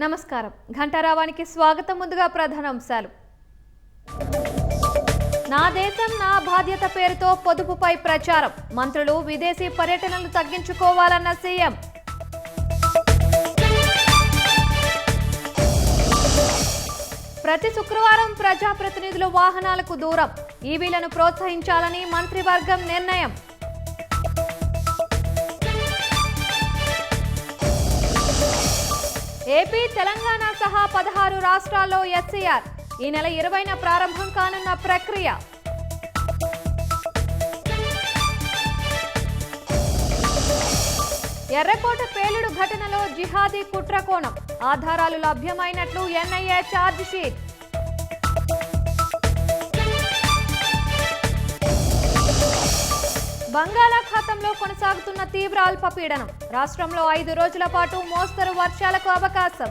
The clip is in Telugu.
నమస్కారం. ఘంటారావానికి స్వాగతం. ముందుగా ప్రధానాంశాలు. నా దేశం నా బాధ్యత పేరుతో పొదుపుపై ప్రచారం. మంత్రులు విదేశీ పర్యటనలు తగ్గించుకోవాలన్న సీఎం. ప్రతి శుక్రవారం ప్రజాప్రతినిధుల వాహనాలకు దూరం. ఈవీలను ప్రోత్సహించాలని మంత్రివర్గం నిర్ణయం. ఏపీ, తెలంగాణ సహా 16 రాష్ట్రాల్లో ఎస్సీఆర్. ఈ నెల 20న ప్రారంభం కానున్న ప్రక్రియ. ఎర్రకోట పేలుడు ఘటనలో జిహాదీ కుట్రకోణం. ఆధారాలు లభ్యమైనట్లు ఎన్ఐఏ ఛార్జిషీట్. బంగాళాఖాతంలో కొనసాగుతున్న తీవ్ర అల్పపీడనం. రాష్ట్రంలో 5 రోజుల పాటు మోస్తరు వర్షాలకు అవకాశం.